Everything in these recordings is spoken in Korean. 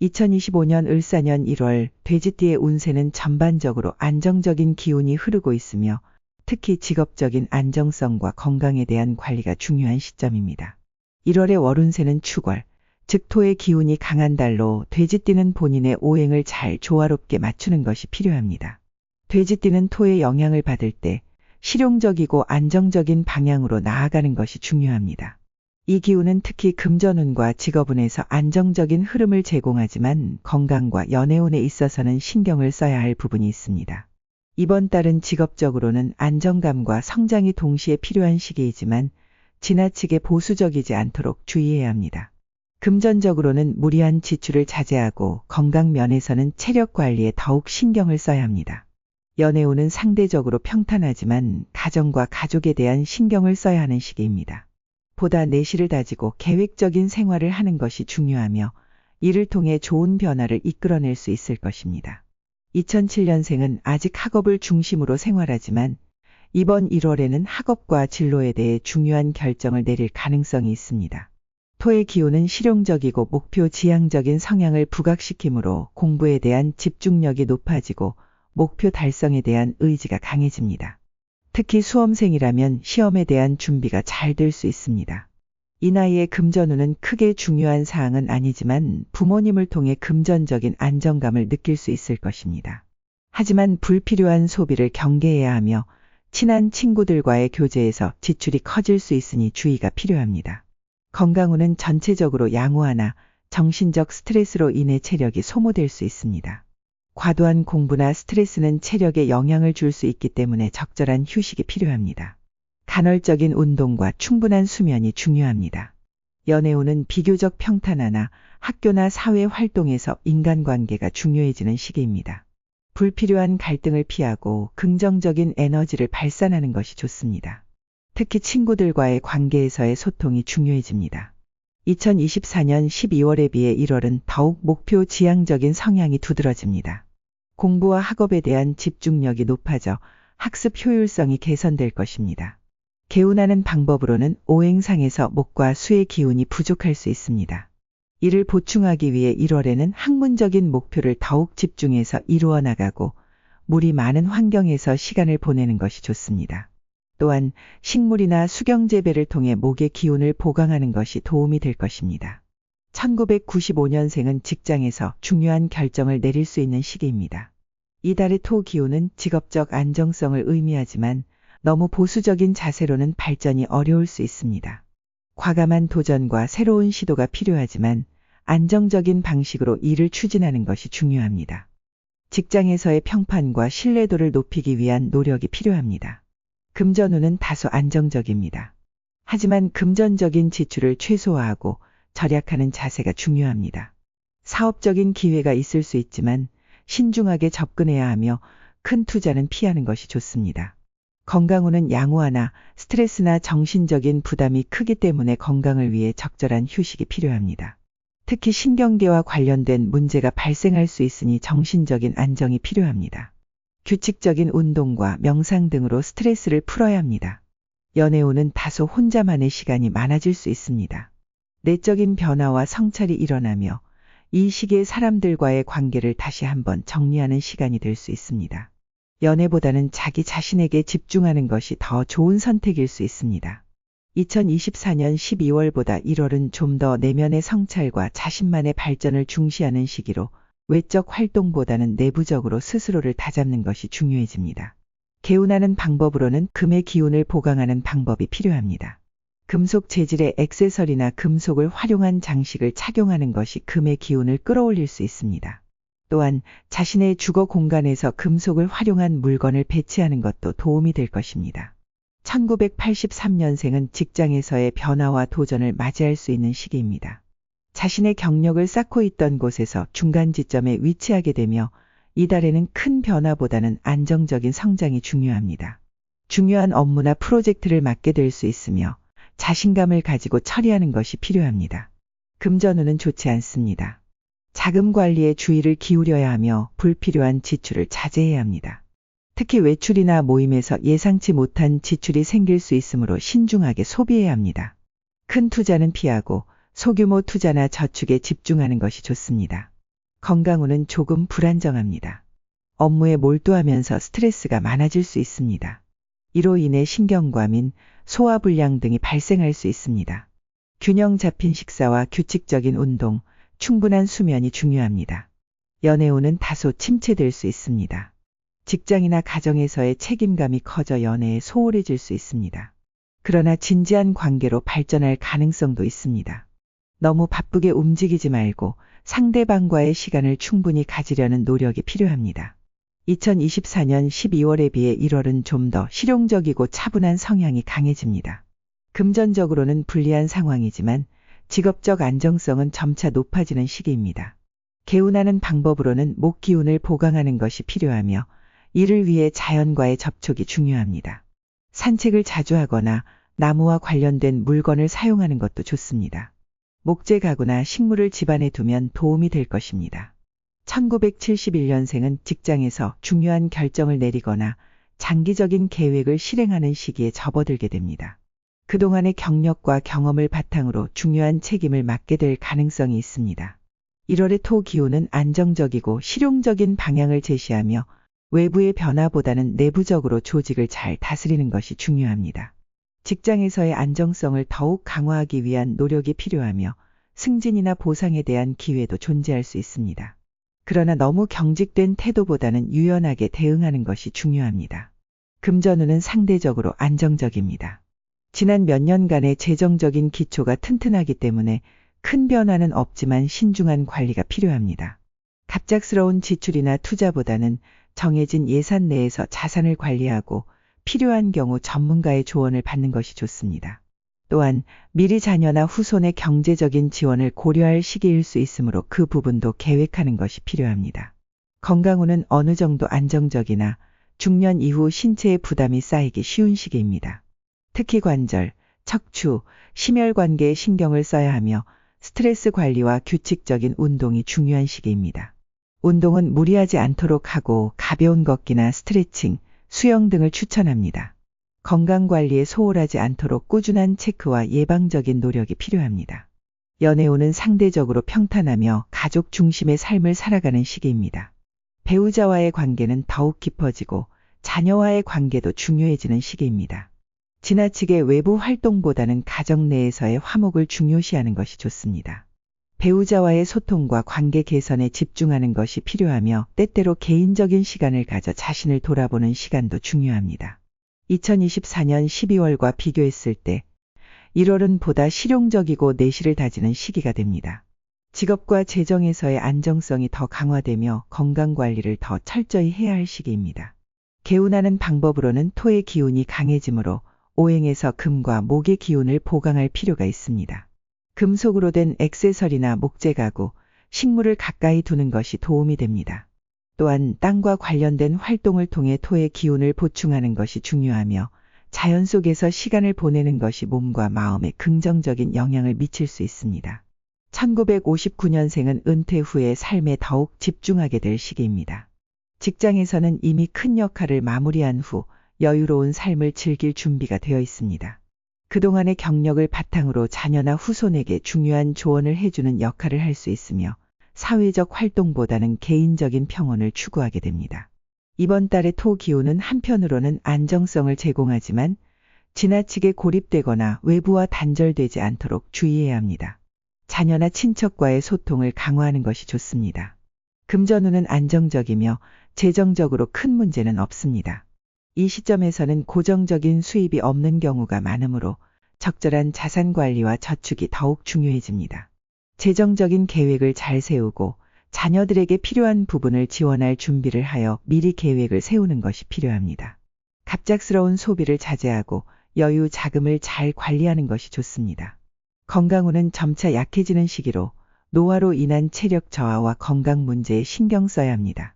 2025년 을사년 1월 돼지띠의 운세는 전반적으로 안정적인 기운이 흐르고 있으며 특히 직업적인 안정성과 건강에 대한 관리가 중요한 시점입니다. 1월의 월운세는 축월, 즉 토의 기운이 강한 달로 돼지띠는 본인의 오행을 잘 조화롭게 맞추는 것이 필요합니다. 돼지띠는 토의 영향을 받을 때 실용적이고 안정적인 방향으로 나아가는 것이 중요합니다. 이 기운은 특히 금전운과 직업운에서 안정적인 흐름을 제공하지만 건강과 연애운에 있어서는 신경을 써야 할 부분이 있습니다. 이번 달은 직업적으로는 안정감과 성장이 동시에 필요한 시기이지만 지나치게 보수적이지 않도록 주의해야 합니다. 금전적으로는 무리한 지출을 자제하고 건강 면에서는 체력 관리에 더욱 신경을 써야 합니다. 연애운은 상대적으로 평탄하지만 가정과 가족에 대한 신경을 써야 하는 시기입니다. 보다 내실을 다지고 계획적인 생활을 하는 것이 중요하며 이를 통해 좋은 변화를 이끌어낼 수 있을 것입니다. 2007년생은 아직 학업을 중심으로 생활하지만 이번 1월에는 학업과 진로에 대해 중요한 결정을 내릴 가능성이 있습니다. 토의 기운은 실용적이고 목표 지향적인 성향을 부각시키므로 공부에 대한 집중력이 높아지고 목표 달성에 대한 의지가 강해집니다. 특히 수험생이라면 시험에 대한 준비가 잘 될 수 있습니다. 이 나이에 금전운은 크게 중요한 사항은 아니지만 부모님을 통해 금전적인 안정감을 느낄 수 있을 것입니다. 하지만 불필요한 소비를 경계해야 하며 친한 친구들과의 교제에서 지출이 커질 수 있으니 주의가 필요합니다. 건강운은 전체적으로 양호하나 정신적 스트레스로 인해 체력이 소모될 수 있습니다. 과도한 공부나 스트레스는 체력에 영향을 줄 수 있기 때문에 적절한 휴식이 필요합니다. 간헐적인 운동과 충분한 수면이 중요합니다. 연애운은 비교적 평탄하나 학교나 사회 활동에서 인간관계가 중요해지는 시기입니다. 불필요한 갈등을 피하고 긍정적인 에너지를 발산하는 것이 좋습니다. 특히 친구들과의 관계에서의 소통이 중요해집니다. 2024년 12월에 비해 1월은 더욱 목표 지향적인 성향이 두드러집니다. 공부와 학업에 대한 집중력이 높아져 학습 효율성이 개선될 것입니다. 개운하는 방법으로는 오행상에서 목과 수의 기운이 부족할 수 있습니다. 이를 보충하기 위해 1월에는 학문적인 목표를 더욱 집중해서 이루어 나가고 물이 많은 환경에서 시간을 보내는 것이 좋습니다. 또한 식물이나 수경재배를 통해 목의 기운을 보강하는 것이 도움이 될 것입니다. 1995년생은 직장에서 중요한 결정을 내릴 수 있는 시기입니다. 이달의 토 기운은 직업적 안정성을 의미하지만 너무 보수적인 자세로는 발전이 어려울 수 있습니다. 과감한 도전과 새로운 시도가 필요하지만 안정적인 방식으로 일을 추진하는 것이 중요합니다. 직장에서의 평판과 신뢰도를 높이기 위한 노력이 필요합니다. 금전운은 다소 안정적입니다. 하지만 금전적인 지출을 최소화하고 절약하는 자세가 중요합니다. 사업적인 기회가 있을 수 있지만 신중하게 접근해야 하며 큰 투자는 피하는 것이 좋습니다. 건강운은 양호하나 스트레스나 정신적인 부담이 크기 때문에 건강을 위해 적절한 휴식이 필요합니다. 특히 신경계와 관련된 문제가 발생할 수 있으니 정신적인 안정이 필요합니다. 규칙적인 운동과 명상 등으로 스트레스를 풀어야 합니다. 연애운은 다소 혼자만의 시간이 많아질 수 있습니다. 내적인 변화와 성찰이 일어나며 이 시기에 사람들과의 관계를 다시 한번 정리하는 시간이 될 수 있습니다. 연애보다는 자기 자신에게 집중하는 것이 더 좋은 선택일 수 있습니다. 2024년 12월보다 1월은 좀 더 내면의 성찰과 자신만의 발전을 중시하는 시기로 외적 활동보다는 내부적으로 스스로를 다잡는 것이 중요해집니다. 개운하는 방법으로는 금의 기운을 보강하는 방법이 필요합니다. 금속 재질의 액세서리나 금속을 활용한 장식을 착용하는 것이 금의 기운을 끌어올릴 수 있습니다. 또한 자신의 주거 공간에서 금속을 활용한 물건을 배치하는 것도 도움이 될 것입니다. 1983년생은 직장에서의 변화와 도전을 맞이할 수 있는 시기입니다. 자신의 경력을 쌓고 있던 곳에서 중간 지점에 위치하게 되며 이달에는 큰 변화보다는 안정적인 성장이 중요합니다. 중요한 업무나 프로젝트를 맡게 될 수 있으며 자신감을 가지고 처리하는 것이 필요합니다. 금전운은 좋지 않습니다. 자금 관리에 주의를 기울여야 하며 불필요한 지출을 자제해야 합니다. 특히 외출이나 모임에서 예상치 못한 지출이 생길 수 있으므로 신중하게 소비해야 합니다. 큰 투자는 피하고 소규모 투자나 저축에 집중하는 것이 좋습니다. 건강 후는 조금 불안정합니다. 업무에 몰두하면서 스트레스가 많아질 수 있습니다. 이로 인해 신경과민, 소화불량 등이 발생할 수 있습니다. 균형 잡힌 식사와 규칙적인 운동, 충분한 수면이 중요합니다. 연애 후는 다소 침체될 수 있습니다. 직장이나 가정에서의 책임감이 커져 연애에 소홀해질 수 있습니다. 그러나 진지한 관계로 발전할 가능성도 있습니다. 너무 바쁘게 움직이지 말고 상대방과의 시간을 충분히 가지려는 노력이 필요합니다. 2024년 12월에 비해 1월은 좀 더 실용적이고 차분한 성향이 강해집니다. 금전적으로는 불리한 상황이지만 직업적 안정성은 점차 높아지는 시기입니다. 개운하는 방법으로는 목 기운을 보강하는 것이 필요하며 이를 위해 자연과의 접촉이 중요합니다. 산책을 자주 하거나 나무와 관련된 물건을 사용하는 것도 좋습니다. 목재 가구나 식물을 집안에 두면 도움이 될 것입니다. 1971년생은 직장에서 중요한 결정을 내리거나 장기적인 계획을 실행하는 시기에 접어들게 됩니다. 그동안의 경력과 경험을 바탕으로 중요한 책임을 맡게 될 가능성이 있습니다. 1월의 토 기운은 안정적이고 실용적인 방향을 제시하며 외부의 변화보다는 내부적으로 조직을 잘 다스리는 것이 중요합니다. 직장에서의 안정성을 더욱 강화하기 위한 노력이 필요하며 승진이나 보상에 대한 기회도 존재할 수 있습니다. 그러나 너무 경직된 태도보다는 유연하게 대응하는 것이 중요합니다. 금전운은 상대적으로 안정적입니다. 지난 몇 년간의 재정적인 기초가 튼튼하기 때문에 큰 변화는 없지만 신중한 관리가 필요합니다. 갑작스러운 지출이나 투자보다는 정해진 예산 내에서 자산을 관리하고 필요한 경우 전문가의 조언을 받는 것이 좋습니다. 또한 미리 자녀나 후손의 경제적인 지원을 고려할 시기일 수 있으므로 그 부분도 계획하는 것이 필요합니다. 건강 후는 어느 정도 안정적이나 중년 이후 신체의 부담이 쌓이기 쉬운 시기입니다. 특히 관절, 척추, 심혈관계에 신경을 써야 하며 스트레스 관리와 규칙적인 운동이 중요한 시기입니다. 운동은 무리하지 않도록 하고 가벼운 걷기나 스트레칭, 수영 등을 추천합니다. 건강관리에 소홀하지 않도록 꾸준한 체크와 예방적인 노력이 필요합니다. 연애 후는 상대적으로 평탄하며 가족 중심의 삶을 살아가는 시기입니다. 배우자와의 관계는 더욱 깊어지고 자녀와의 관계도 중요해지는 시기입니다. 지나치게 외부 활동보다는 가정 내에서의 화목을 중요시하는 것이 좋습니다. 배우자와의 소통과 관계 개선에 집중하는 것이 필요하며 때때로 개인적인 시간을 가져 자신을 돌아보는 시간도 중요합니다. 2024년 12월과 비교했을 때 1월은 보다 실용적이고 내실을 다지는 시기가 됩니다. 직업과 재정에서의 안정성이 더 강화되며 건강관리를 더 철저히 해야 할 시기입니다. 개운하는 방법으로는 토의 기운이 강해지므로 오행에서 금과 목의 기운을 보강할 필요가 있습니다. 금속으로 된 액세서리나 목재 가구, 식물을 가까이 두는 것이 도움이 됩니다. 또한 땅과 관련된 활동을 통해 토의 기운을 보충하는 것이 중요하며 자연 속에서 시간을 보내는 것이 몸과 마음에 긍정적인 영향을 미칠 수 있습니다. 1959년생은 은퇴 후에 삶에 더욱 집중하게 될 시기입니다. 직장에서는 이미 큰 역할을 마무리한 후 여유로운 삶을 즐길 준비가 되어 있습니다. 그동안의 경력을 바탕으로 자녀나 후손에게 중요한 조언을 해주는 역할을 할 수 있으며 사회적 활동보다는 개인적인 평온을 추구하게 됩니다. 이번 달의 토 기운은 한편으로는 안정성을 제공하지만 지나치게 고립되거나 외부와 단절되지 않도록 주의해야 합니다. 자녀나 친척과의 소통을 강화하는 것이 좋습니다. 금전운은 안정적이며 재정적으로 큰 문제는 없습니다. 이 시점에서는 고정적인 수입이 없는 경우가 많으므로 적절한 자산 관리와 저축이 더욱 중요해집니다. 재정적인 계획을 잘 세우고 자녀들에게 필요한 부분을 지원할 준비를 하여 미리 계획을 세우는 것이 필요합니다. 갑작스러운 소비를 자제하고 여유 자금을 잘 관리하는 것이 좋습니다. 건강 후는 점차 약해지는 시기로 노화로 인한 체력 저하와 건강 문제에 신경 써야 합니다.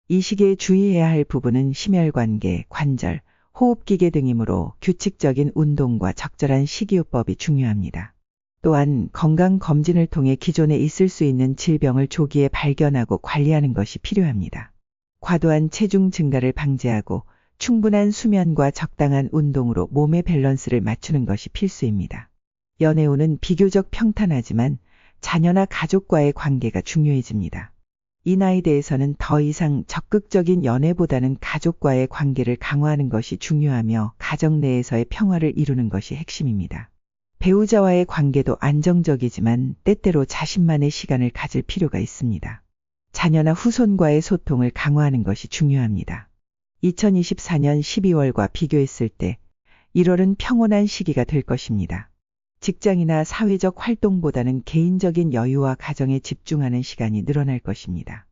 이 시기에 주의해야 할 부분은 심혈관계, 관절, 호흡기계 등이므로 규칙적인 운동과 적절한 식이요법이 중요합니다. 또한 건강검진을 통해 기존에 있을 수 있는 질병을 조기에 발견하고 관리하는 것이 필요합니다. 과도한 체중 증가를 방지하고 충분한 수면과 적당한 운동으로 몸의 밸런스를 맞추는 것이 필수입니다. 연애 후는 비교적 평탄하지만 자녀나 가족과의 관계가 중요해집니다. 이 나이대에서는 더 이상 적극적인 연애보다는 가족과의 관계를 강화하는 것이 중요하며 가정 내에서의 평화를 이루는 것이 핵심입니다. 배우자와의 관계도 안정적이지만 때때로 자신만의 시간을 가질 필요가 있습니다. 자녀나 후손과의 소통을 강화하는 것이 중요합니다. 2024년 12월과 비교했을 때 1월은 평온한 시기가 될 것입니다. 직장이나 사회적 활동보다는 개인적인 여유와 가정에 집중하는 시간이 늘어날 것입니다.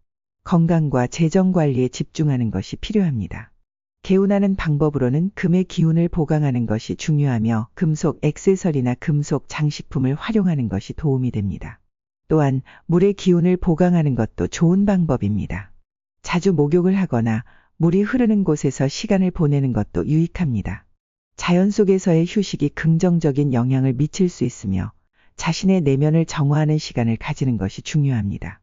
건강과 재정 관리에 집중하는 것이 필요합니다. 개운하는 방법으로는 금의 기운을 보강하는 것이 중요하며 금속 액세서리나 금속 장식품을 활용하는 것이 도움이 됩니다. 또한 물의 기운을 보강하는 것도 좋은 방법입니다. 자주 목욕을 하거나 물이 흐르는 곳에서 시간을 보내는 것도 유익합니다. 자연 속에서의 휴식이 긍정적인 영향을 미칠 수 있으며 자신의 내면을 정화하는 시간을 가지는 것이 중요합니다.